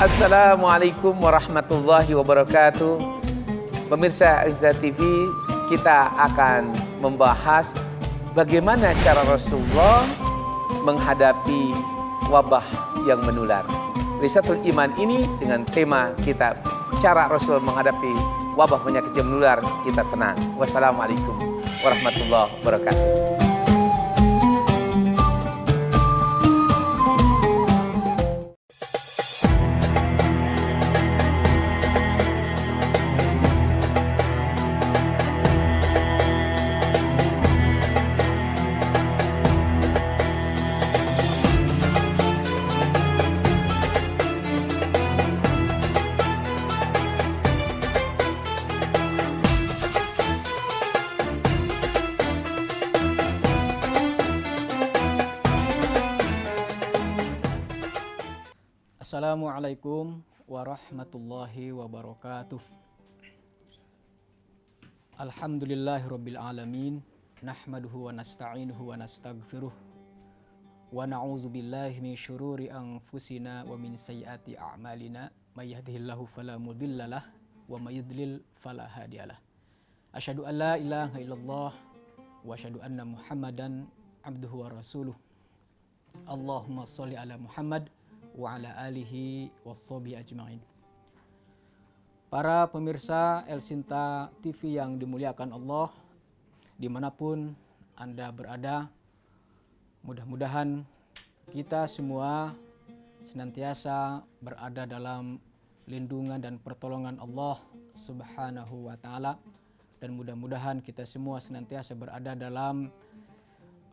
Assalamualaikum warahmatullahi wabarakatuh. Pemirsa Azza TV, kita akan membahas bagaimana cara Rasulullah menghadapi wabah yang menular. Risatul Iman ini dengan tema kita, cara Rasul menghadapi wabah penyakit yang menular, kita tenang. Wassalamualaikum warahmatullahi wabarakatuh. Assalamualaikum warahmatullahi wabarakatuh. Alhamdulillahirabbil alamin, nahmaduhu wa nasta'inuhu wa nastaghfiruh wa na'udzu billahi min syururi anfusina wa min sayyiati a'malina, may yahdihillahu fala mudhillalah wa may yudlil fala hadiyalah. Asyhadu an la ilaha illallah wa asyhadu anna Muhammadan abduhu wa rasuluh. Allahumma shalli ala Muhammad wa ala alihi wassobi ajma'in. Para pemirsa El Sinta TV yang dimuliakan Allah, dimanapun Anda berada, mudah-mudahan kita semua senantiasa berada dalam lindungan dan pertolongan Allah Subhanahu wa Ta'ala, dan mudah-mudahan kita semua senantiasa berada dalam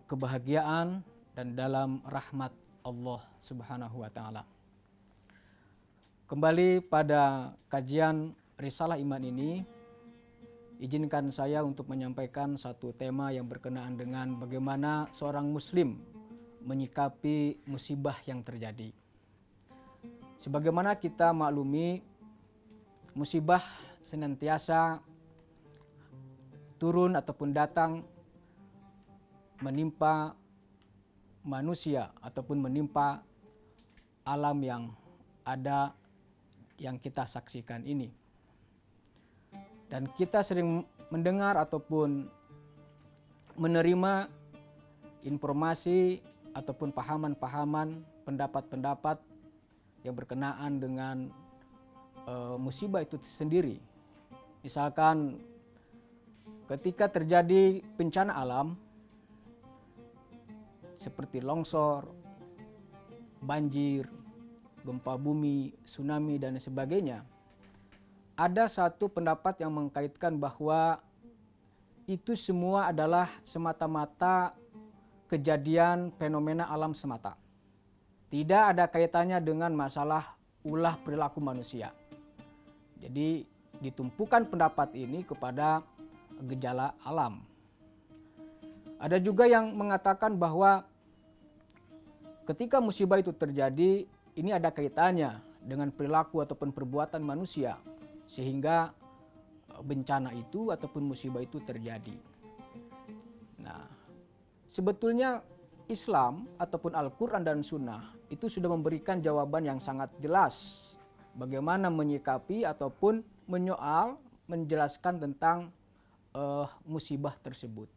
kebahagiaan dan dalam rahmat Allah Subhanahu wa Ta'ala. Kembali pada kajian Risalah Iman ini, izinkan saya untuk menyampaikan satu tema yang berkenaan dengan bagaimana seorang muslim menyikapi musibah yang terjadi. Sebagaimana kita maklumi, musibah senantiasa turun ataupun datang menimpa manusia ataupun menimpa alam yang ada yang kita saksikan ini. Dan kita sering mendengar ataupun menerima informasi ataupun pahaman-pahaman, pendapat-pendapat yang berkenaan dengan musibah itu sendiri. Misalkan ketika terjadi bencana alam seperti longsor, banjir, gempa bumi, tsunami, dan sebagainya, ada satu pendapat yang mengkaitkan bahwa itu semua adalah semata-mata kejadian fenomena alam semata. Tidak ada kaitannya dengan masalah ulah perilaku manusia. Jadi ditumpukan pendapat ini kepada gejala alam. Ada juga yang mengatakan bahwa ketika musibah itu terjadi, ini ada kaitannya dengan perilaku ataupun perbuatan manusia, sehingga bencana itu ataupun musibah itu terjadi. Nah, sebetulnya Islam ataupun Al-Quran dan Sunnah itu sudah memberikan jawaban yang sangat jelas bagaimana menyikapi ataupun menyoal, menjelaskan tentang musibah tersebut.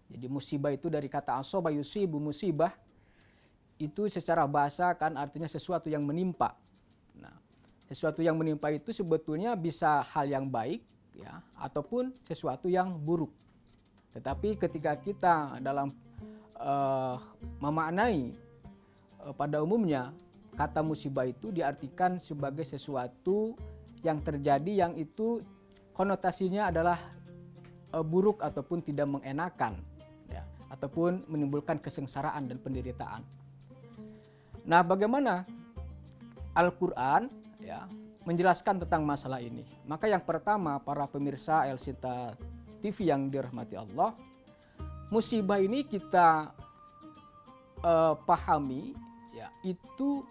Jadi musibah itu dari kata asoba yusibu musibah, itu secara bahasa kan artinya sesuatu yang menimpa. Nah, sesuatu yang menimpa itu sebetulnya bisa hal yang baik ya, ataupun sesuatu yang buruk. Tetapi ketika kita dalam memaknai pada umumnya, kata musibah itu diartikan sebagai sesuatu yang terjadi yang itu konotasinya adalah buruk ataupun tidak mengenakan, ya, ataupun menimbulkan kesengsaraan dan penderitaan. Nah, bagaimana Al-Quran ya menjelaskan tentang masalah ini? Maka yang pertama, para pemirsa El Sinta TV yang dirahmati Allah, musibah ini kita pahami ya, itu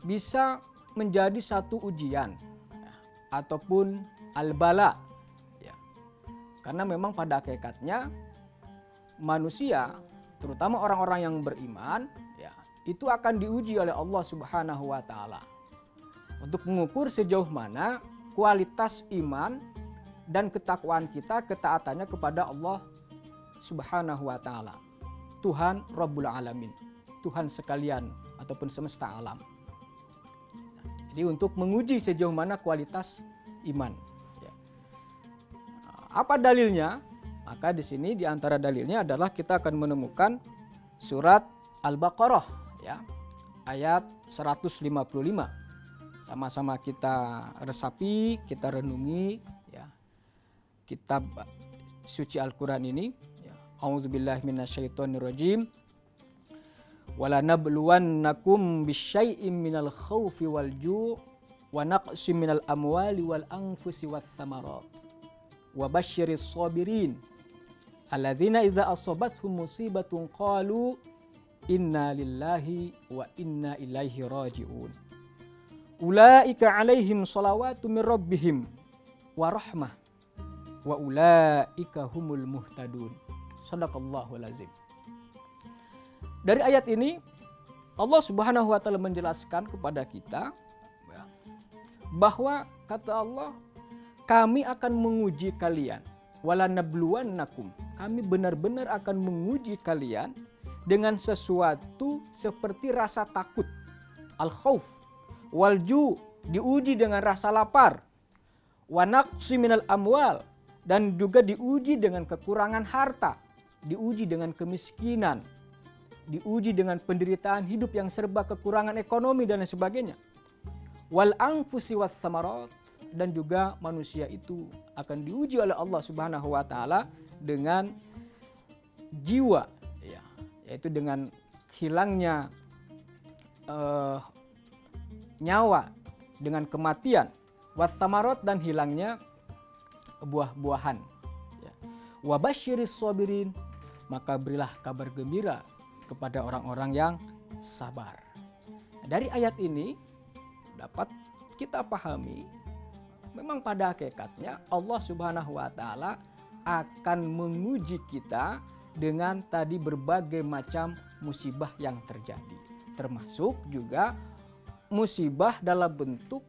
bisa menjadi satu ujian ya, ataupun al-bala ya. Karena memang pada hakikatnya manusia, terutama orang-orang yang beriman ya, itu akan diuji oleh Allah Subhanahu wa taala untuk mengukur sejauh mana kualitas iman dan ketakwaan kita, ketaatannya kepada Allah Subhanahu wa taala. Tuhan Rabbul Alamin, Tuhan sekalian ataupun semesta alam. Jadi untuk menguji sejauh mana kualitas iman. Ya. Apa dalilnya? Maka di sini di antara dalilnya adalah kita akan menemukan surat Al-Baqarah, ya, ayat 155. Sama-sama kita resapi, kita renungi, ya, kitab suci Al-Quran ini. Ya. A'udzubillahi minasyaitonirrajim. وَلَنَبْلُوَنَّكُمْ بِشَيْءٍ مِّنَ الْخَوْفِ وَالْجُوعِ وَنَقْصٍ مِّنَ الْأَمْوَالِ وَالْأَنفُسِ وَالثَّمَرَاتِ وَبَشِّرِ الصَّابِرِينَ الَّذِينَ إِذَا أَصَابَتْهُمْ مُصِيبَةٌ قَالُوا إِنَّا لِلَّهِ وَإِنَّا إِلَيْهِ رَاجِعُونَ أُولَئِكَ عَلَيْهِمْ صَلَوَاتٌ مِّن رَّبِّهِمْ وَرَحْمَةٌ وَأُولَئِكَ هُمُ الْمُهْتَدُونَ. Shadaqallahul azim. Dari ayat ini Allah Subhanahu wa taala menjelaskan kepada kita bahwa kata Allah, kami akan menguji kalian. Walanabluwannakum, kami benar-benar akan menguji kalian dengan sesuatu seperti rasa takut, al-khauf, walju, diuji dengan rasa lapar, wa naqsi minal amwal, dan juga diuji dengan kekurangan harta, diuji dengan kemiskinan, diuji dengan penderitaan hidup yang serba kekurangan ekonomi dan lain sebagainya. Wal anfusi wath thamarat, dan juga manusia itu akan diuji oleh Allah Subhanahu wa taala dengan jiwa, ya, yaitu dengan hilangnya nyawa, dengan kematian, wath thamarat, dan hilangnya buah-buahan, ya. Wa basyiris sabirin, maka berilah kabar gembira kepada orang-orang yang sabar. Dari ayat ini dapat kita pahami, memang pada hakikatnya Allah Subhanahu wa taala akan menguji kita dengan tadi berbagai macam musibah yang terjadi, termasuk juga musibah dalam bentuk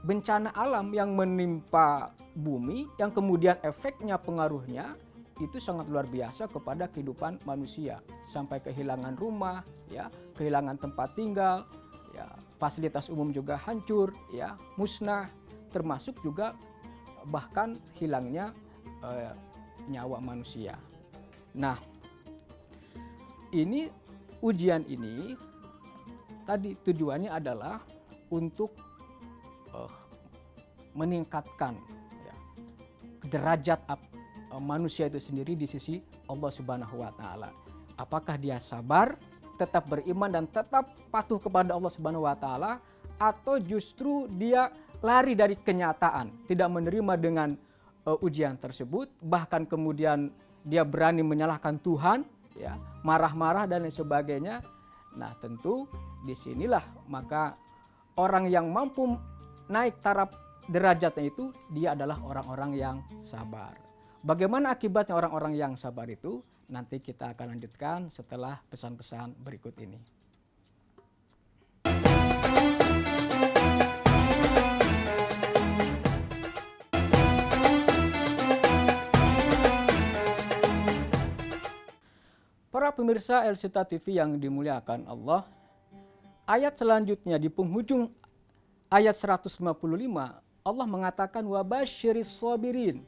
bencana alam yang menimpa bumi, yang kemudian efeknya, pengaruhnya itu sangat luar biasa kepada kehidupan manusia, sampai kehilangan rumah, ya, kehilangan tempat tinggal, ya, fasilitas umum juga hancur, ya, musnah, termasuk juga bahkan hilangnya nyawa manusia. Nah, ini ujian ini tadi tujuannya adalah untuk meningkatkan, ya, derajat manusia itu sendiri di sisi Allah Subhanahu wa taala. Apakah dia sabar, tetap beriman dan tetap patuh kepada Allah Subhanahu wa taala, atau justru dia lari dari kenyataan, tidak menerima dengan ujian tersebut, bahkan kemudian dia berani menyalahkan Tuhan, ya, marah-marah dan lain sebagainya. Nah, tentu disinilah maka orang yang mampu naik taraf derajatnya itu dia adalah orang-orang yang sabar. Bagaimana akibatnya orang-orang yang sabar itu? Nanti kita akan lanjutkan setelah pesan-pesan berikut ini. Para pemirsa Elsita TV yang dimuliakan Allah, ayat selanjutnya di penghujung ayat 155, Allah mengatakan wabasyiris sabirin.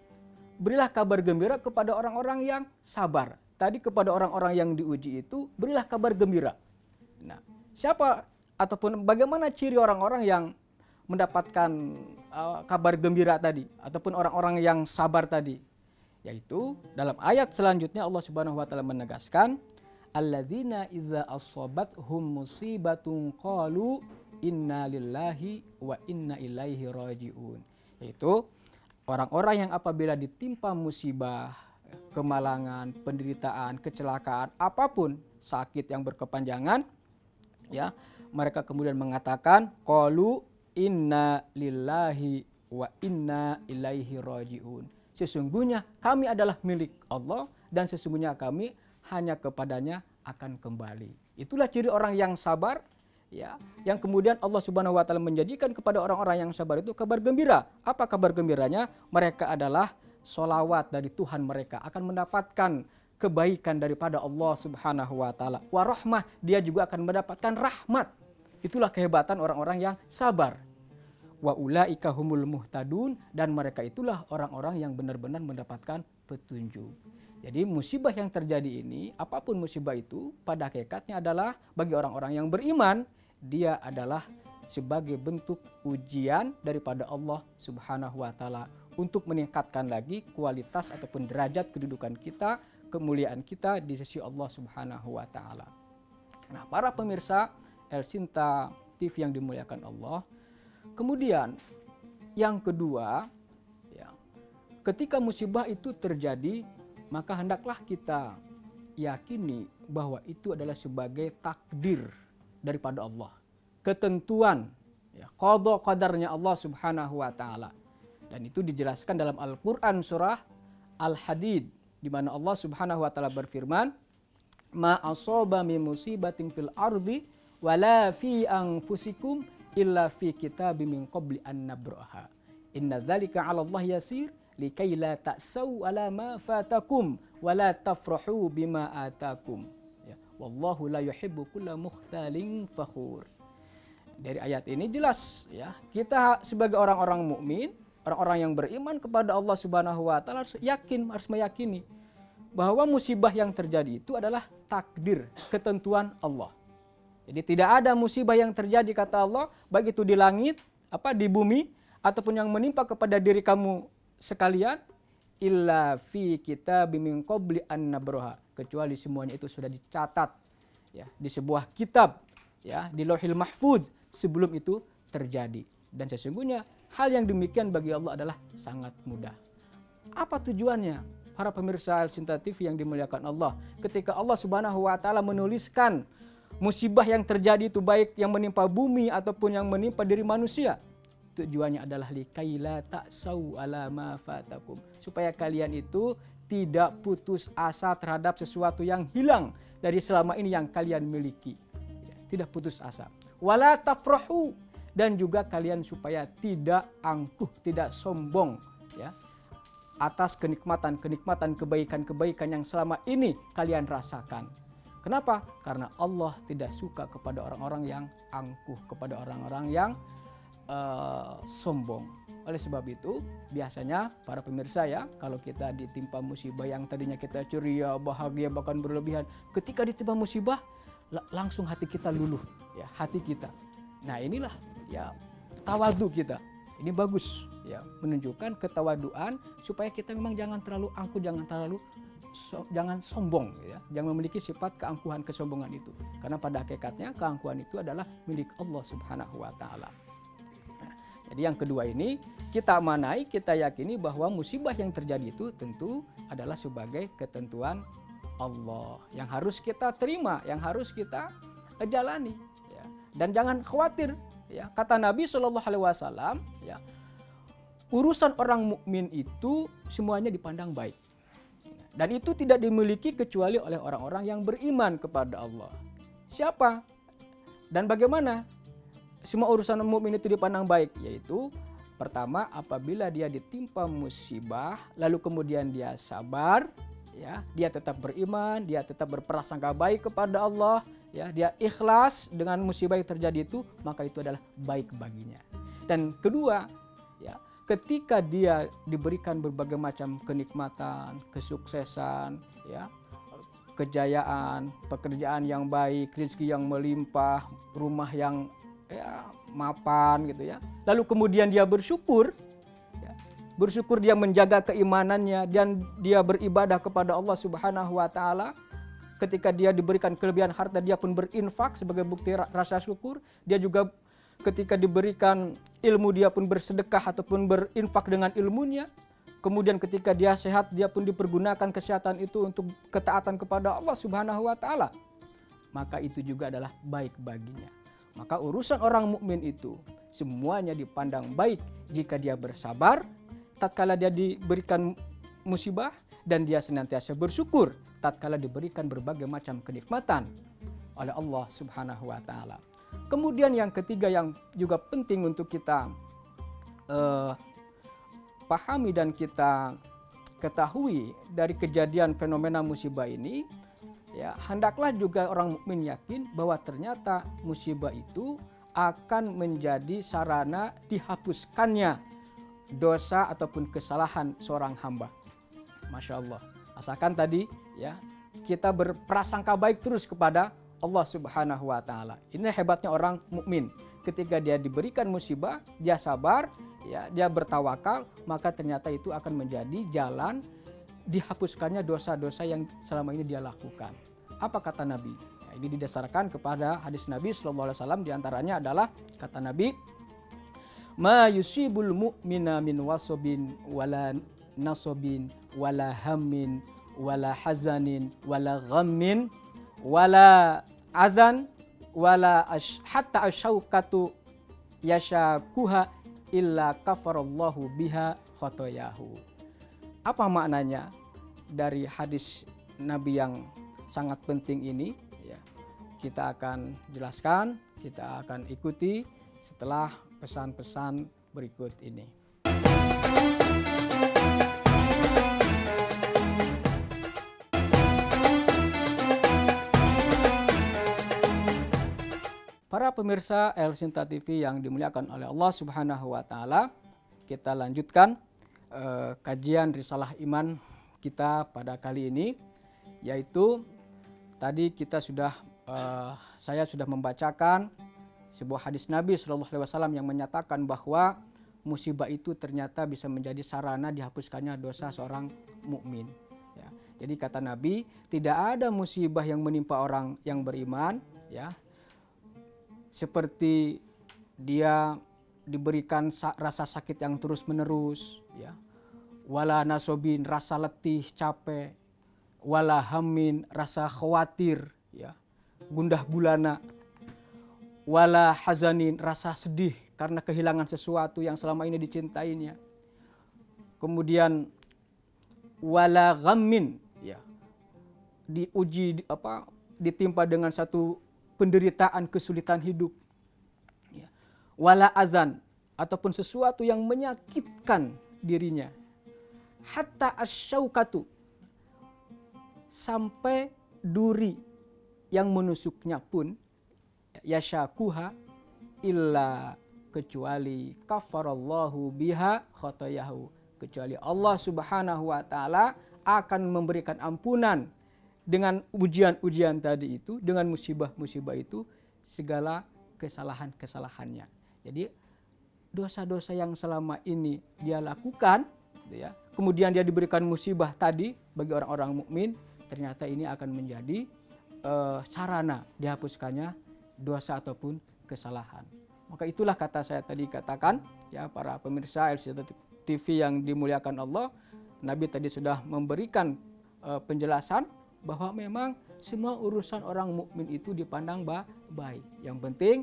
Berilah kabar gembira kepada orang-orang yang sabar. Tadi kepada orang-orang yang diuji itu berilah kabar gembira. Nah, siapa ataupun bagaimana ciri orang-orang yang mendapatkan kabar gembira tadi ataupun orang-orang yang sabar tadi? Yaitu dalam ayat selanjutnya Allah Subhanahu wa taala menegaskan alladzina idza asabathum musibatun qalu inna lillahi wa inna ilaihi rajiun. Yaitu orang-orang yang apabila ditimpa musibah, kemalangan, penderitaan, kecelakaan, apapun, sakit yang berkepanjangan, ya, mereka kemudian mengatakan qalu inna lillahi wa inna ilaihi rajiun. Sesungguhnya kami adalah milik Allah dan sesungguhnya kami hanya kepadanya akan kembali. Itulah ciri orang yang sabar, ya, yang kemudian Allah Subhanahu wa taala menjanjikan kepada orang-orang yang sabar itu kabar gembira. Apa kabar gembiranya? Mereka adalah sholawat dari Tuhan mereka, akan mendapatkan kebaikan daripada Allah Subhanahu wa taala. Wa rahmah, dia juga akan mendapatkan rahmat. Itulah kehebatan orang-orang yang sabar. Wa ulaika humul muhtadun, dan mereka itulah orang-orang yang benar-benar mendapatkan petunjuk. Jadi musibah yang terjadi ini, apapun musibah itu, pada hakikatnya adalah bagi orang-orang yang beriman, dia adalah sebagai bentuk ujian daripada Allah Subhanahu wa taala untuk meningkatkan lagi kualitas ataupun derajat kedudukan kita, kemuliaan kita di sisi Allah Subhanahu wa taala. Nah, para pemirsa El Sinta TV yang dimuliakan Allah, kemudian yang kedua, ya, ketika musibah itu terjadi, maka hendaklah kita yakini bahwa itu adalah sebagai takdir daripada Allah, ketentuan, ya, qada qadarnya Allah Subhanahu wa taala. Dan itu dijelaskan dalam Al-Qur'an surah Al-Hadid, di mana Allah Subhanahu wa taala berfirman, "Ma asaba min musibatin fil ardi wala fi anfusikum illa fi kitabim min qabli an nabraha. Inna dzalika 'ala Allah yasir likai la ta'sau ala ma fatakum wa la tafrahu bima atakum." Ya, wallahu la yuhibbu kulla mukhtalin fakhur. Dari ayat ini jelas, ya, kita sebagai orang-orang mukmin, orang-orang yang beriman kepada Allah Subhanahu wa taala harus meyakini bahwa musibah yang terjadi itu adalah takdir, ketentuan Allah. Jadi tidak ada musibah yang terjadi, kata Allah, baik itu di langit, di bumi, ataupun yang menimpa kepada diri kamu sekalian, illa fi kitabim min qabli an nabraha, kecuali semuanya itu sudah dicatat, ya, di sebuah kitab, ya, di Lauhil Mahfuz sebelum itu terjadi. Dan sesungguhnya hal yang demikian bagi Allah adalah sangat mudah. Apa tujuannya? Para pemirsa El Sinta TV yang dimuliakan Allah, ketika Allah Subhanahu wa taala menuliskan musibah yang terjadi itu, baik yang menimpa bumi ataupun yang menimpa diri manusia, tujuannya adalah likaila ta'sau ala ma fatakum, supaya kalian itu tidak putus asa terhadap sesuatu yang hilang dari selama ini yang kalian miliki, ya, tidak putus asa. Wala tafrahu, dan juga kalian supaya tidak angkuh, tidak sombong, ya, atas kenikmatan-kenikmatan, kebaikan-kebaikan yang selama ini kalian rasakan. Kenapa? Karena Allah tidak suka kepada orang-orang yang angkuh, kepada orang-orang yang sombong. Oleh sebab itu, biasanya para pemirsa, ya, kalau kita ditimpa musibah yang tadinya kita ceria, bahagia, bahkan berlebihan, ketika ditimpa musibah, langsung hati kita luluh, ya, hati kita. Nah, inilah, ya, tawadu kita. Ini bagus, ya, menunjukkan ketawaduan supaya kita memang jangan terlalu angkuh, jangan sombong, ya, jangan memiliki sifat keangkuhan, kesombongan itu. Karena pada hakikatnya keangkuhan itu adalah milik Allah Subhanahu wa taala. Nah, jadi yang kedua ini kita amanai, kita yakini bahwa musibah yang terjadi itu tentu adalah sebagai ketentuan Allah yang harus kita terima, yang harus kita jalani, ya. Dan jangan khawatir, ya. Kata Nabi SAW, ya, urusan orang mukmin itu semuanya dipandang baik. Dan itu tidak dimiliki kecuali oleh orang-orang yang beriman kepada Allah. Siapa dan bagaimana semua urusan mukmin itu dipandang baik? Yaitu pertama, apabila dia ditimpa musibah, lalu kemudian dia sabar, ya, dia tetap beriman, dia tetap berprasangka baik kepada Allah, ya, dia ikhlas dengan musibah yang terjadi itu, maka itu adalah baik baginya. Dan kedua, ya, ketika dia diberikan berbagai macam kenikmatan, kesuksesan, ya, kejayaan, pekerjaan yang baik, rezeki yang melimpah, rumah yang, ya, mapan, gitu, ya. Lalu kemudian dia bersyukur, ya, bersyukur dia menjaga keimanannya dan dia beribadah kepada Allah Subhanahu wa taala. Ketika dia diberikan kelebihan harta, dia pun berinfak sebagai bukti rasa syukur. Dia juga ketika diberikan ilmu, dia pun bersedekah ataupun berinfak dengan ilmunya. Kemudian ketika dia sehat, dia pun dipergunakan kesehatan itu untuk ketaatan kepada Allah Subhanahu wa taala. Maka itu juga adalah baik baginya. Maka urusan orang mukmin itu semuanya dipandang baik jika dia bersabar tatkala dia diberikan musibah, dan dia senantiasa bersyukur tatkala diberikan berbagai macam kenikmatan. oleh Allah Subhanahu wa taala. Kemudian yang ketiga yang juga penting untuk kita pahami dan kita ketahui dari kejadian fenomena musibah ini, ya, hendaklah juga orang mukmin yakin bahwa ternyata musibah itu akan menjadi sarana dihapuskannya dosa ataupun kesalahan seorang hamba. Masya Allah. Asalkan tadi ya kita berprasangka baik terus kepada Allah Subhanahu wa taala. Ini hebatnya orang mukmin. Ketika dia diberikan musibah, dia sabar, ya, dia bertawakal, maka ternyata itu akan menjadi jalan dihapuskannya dosa-dosa yang selama ini dia lakukan. Apa kata Nabi? Ya, ini didasarkan kepada hadis Nabi sallallahu alaihi wasallam, diantaranya adalah kata Nabi, "Ma yusibul mu'mina min wasabin wala nasabin wala hammin wala hazanin wala ghammin wala adzan wala hatta asyaukatu yashakuha illa kafarallahu biha khotoyahu." Apa maknanya dari hadis Nabi yang sangat penting ini? Ya, kita akan jelaskan, kita akan ikuti setelah pesan-pesan berikut ini. Para pemirsa El Sinta TV yang dimuliakan oleh Allah Subhanahu wa taala, kita lanjutkan kajian risalah iman kita pada kali ini, yaitu tadi kita sudah saya sudah membacakan sebuah hadis Nabi sallallahu alaihi wasallam yang menyatakan bahwa musibah itu ternyata bisa menjadi sarana dihapuskannya dosa seorang mukmin. Ya. Jadi kata Nabi, tidak ada musibah yang menimpa orang yang beriman, ya, seperti dia diberikan rasa sakit yang terus menerus, ya, wala nasobin rasa letih capek, wala hamin rasa khawatir, ya, gundah gulana, wala hazanin rasa sedih karena kehilangan sesuatu yang selama ini dicintainya, kemudian wala ghammin, ya, diuji ditimpa dengan satu penderitaan, kesulitan hidup, ya. Wala azan ataupun sesuatu yang menyakitkan dirinya, hatta asyaukatu sampai duri yang menusuknya pun yashakuha illa kecuali kafarallahu biha khotoyahu, kecuali Allah Subhanahu wa taala akan memberikan ampunan dengan ujian-ujian tadi itu, dengan musibah-musibah itu, segala kesalahan-kesalahannya. Jadi dosa-dosa yang selama ini dia lakukan, gitu ya, kemudian dia diberikan musibah tadi bagi orang-orang mukmin, ternyata ini akan menjadi sarana dihapuskannya dosa ataupun kesalahan. Maka itulah kata saya tadi katakan, ya, para pemirsa El Sinta TV yang dimuliakan Allah, Nabi tadi sudah memberikan penjelasan bahwa memang semua urusan orang mukmin itu dipandang baik. Yang penting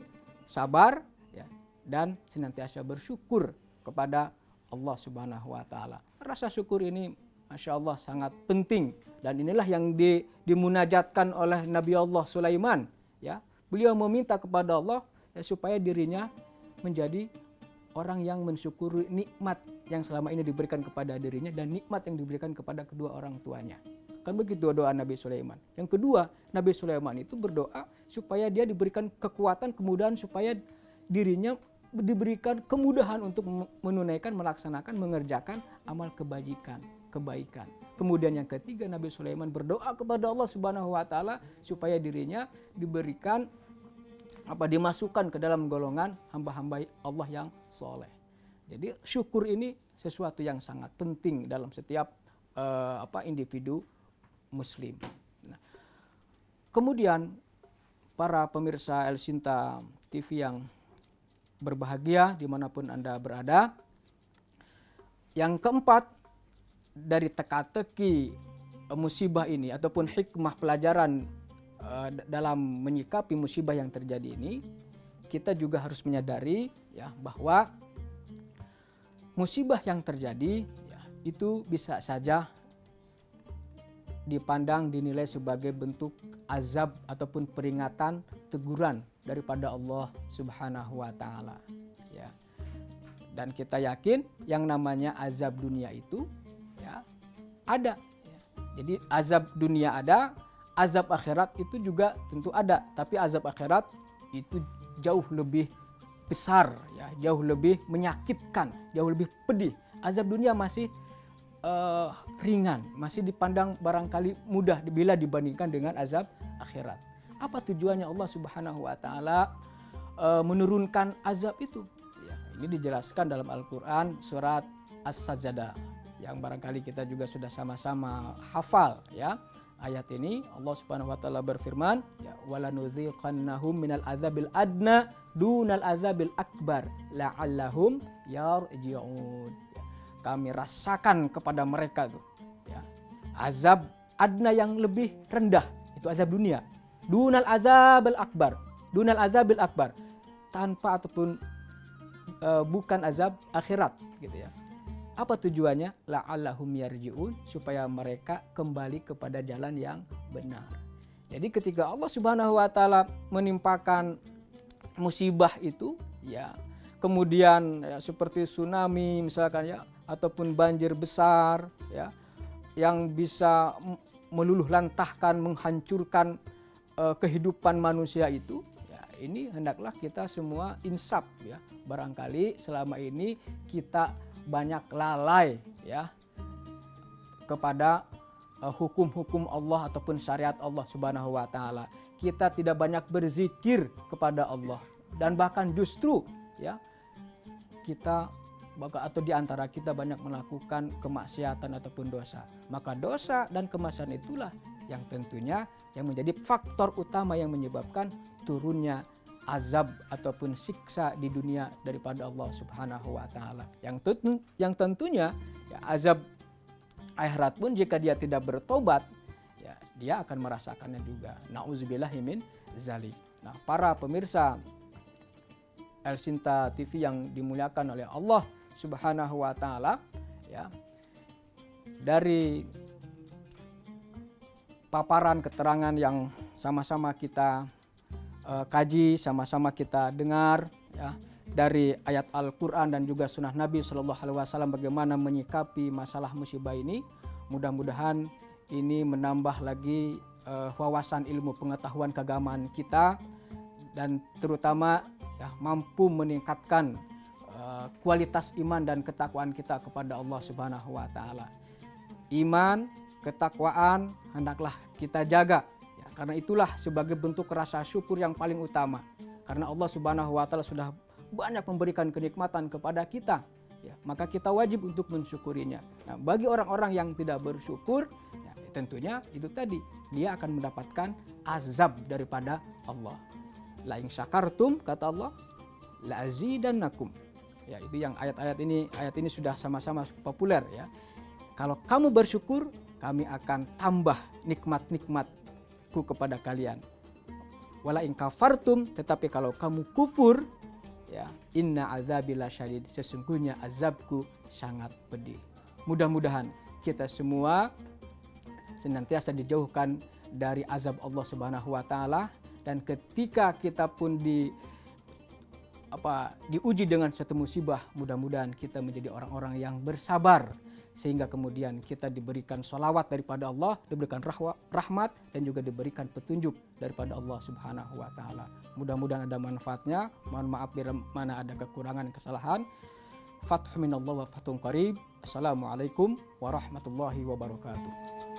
sabar, ya, dan senantiasa bersyukur kepada Allah Subhanahu wa taala. Rasa syukur ini Masya Allah sangat penting, dan inilah yang dimunajatkan oleh Nabi Allah Sulaiman, ya. Beliau meminta kepada Allah, ya, supaya dirinya menjadi orang yang mensyukuri nikmat yang selama ini diberikan kepada dirinya dan nikmat yang diberikan kepada kedua orang tuanya. Kan begitu doa Nabi Sulaiman. Yang kedua, Nabi Sulaiman itu berdoa supaya dia diberikan kekuatan, kemudahan, supaya dirinya diberikan kemudahan untuk menunaikan, melaksanakan, mengerjakan amal kebaikan. Kemudian yang ketiga, Nabi Sulaiman berdoa kepada Allah Subhanahu wa taala supaya dirinya diberikan dimasukkan ke dalam golongan hamba-hamba Allah yang soleh. Jadi syukur ini sesuatu yang sangat penting dalam setiap individu Muslim. Nah, kemudian para pemirsa El Sinta TV yang berbahagia dimanapun Anda berada, yang keempat dari teka-teki musibah ini ataupun hikmah pelajaran dalam menyikapi musibah yang terjadi ini, kita juga harus menyadari, ya, bahwa musibah yang terjadi, ya, itu bisa saja dipandang dinilai sebagai bentuk azab ataupun peringatan, teguran daripada Allah Subhanahu wa taala, ya. Dan kita yakin yang namanya azab dunia itu ya ada. Jadi azab dunia ada, azab akhirat itu juga tentu ada, tapi azab akhirat itu jauh lebih besar, ya, jauh lebih menyakitkan, jauh lebih pedih. Azab dunia masih ringan, masih dipandang barangkali mudah bila dibandingkan dengan azab akhirat. Apa tujuannya Allah Subhanahu wa taala menurunkan azab itu? Ya, ini dijelaskan dalam Al-Qur'an surat As-Sajdah yang barangkali kita juga sudah sama-sama hafal, ya. Ayat ini Allah Subhanahu wa taala berfirman, ya, walanudziqannahum minal adzabil adna dunal adzabil akbar la'allahum yarji'un. Kami rasakan kepada mereka tuh, ya, azab adna yang lebih rendah, itu azab dunia. Dunal azabil akbar, dunal azabil akbar, tanpa ataupun bukan azab akhirat, gitu ya. Apa tujuannya? La'allahum yarji'un, supaya mereka kembali kepada jalan yang benar. Jadi ketika Allah Subhanahu wa taala menimpakan musibah itu, ya, kemudian ya, seperti tsunami misalkan, ya, ataupun banjir besar, ya, yang bisa meluluh lantahkan, menghancurkan kehidupan manusia itu, ya, ini hendaklah kita semua insaf, ya. Barangkali selama ini kita banyak lalai, ya, kepada hukum-hukum Allah ataupun syariat Allah Subhanahu wa taala. Kita tidak banyak berzikir kepada Allah, dan bahkan justru, ya, kita atau di antara kita banyak melakukan kemaksiatan ataupun dosa. Maka dosa dan kemaksiatan itulah yang tentunya yang menjadi faktor utama yang menyebabkan turunnya azab ataupun siksa di dunia daripada Allah Subhanahu wa taala. Yang tentunya ya, azab akhirat pun jika dia tidak bertobat, ya, dia akan merasakannya juga. Nauzubillahi min zalik. Nah, para pemirsa El Sinta TV yang dimuliakan oleh Allah Subhanahu wa taala, ya, dari paparan keterangan yang sama-sama kita kaji, sama-sama kita dengar, ya, dari ayat Al-Quran dan juga sunnah Nabi SAW bagaimana menyikapi masalah musibah ini. Mudah-mudahan ini menambah lagi wawasan ilmu pengetahuan keagamaan kita, dan terutama ya, mampu meningkatkan kualitas iman dan ketakwaan kita kepada Allah Subhanahu wa taala. Iman, ketakwaan hendaklah kita jaga, ya, karena itulah sebagai bentuk rasa syukur yang paling utama. Karena Allah Subhanahu wa taala sudah banyak memberikan kenikmatan kepada kita, ya, maka kita wajib untuk mensyukurinya. Nah, bagi orang-orang yang tidak bersyukur, ya, tentunya itu tadi dia akan mendapatkan azab daripada Allah. La in syakartum, kata Allah, la azidannakum. Ya, itu yang ayat ini sudah sama-sama populer, ya. Kalau kamu bersyukur, kami akan tambah nikmat-nikmatku kepada kalian. Wala in kafartum, tetapi kalau kamu kufur, ya, inna azabi lasyadid, sesungguhnya azabku sangat pedih. Mudah-mudahan kita semua senantiasa dijauhkan dari azab Allah Subhanahu wa taala, dan ketika kita pun diuji dengan satu musibah, mudah-mudahan kita menjadi orang-orang yang bersabar, sehingga kemudian kita diberikan sholawat daripada Allah, diberikan rahmat, dan juga diberikan petunjuk daripada Allah Subhanahu wa taala. Mudah-mudahan ada manfaatnya. Mohon maaf bila mana ada kekurangan, kesalahan. Fathu minallah wa fathun qarib. Assalamualaikum warahmatullahi wabarakatuh.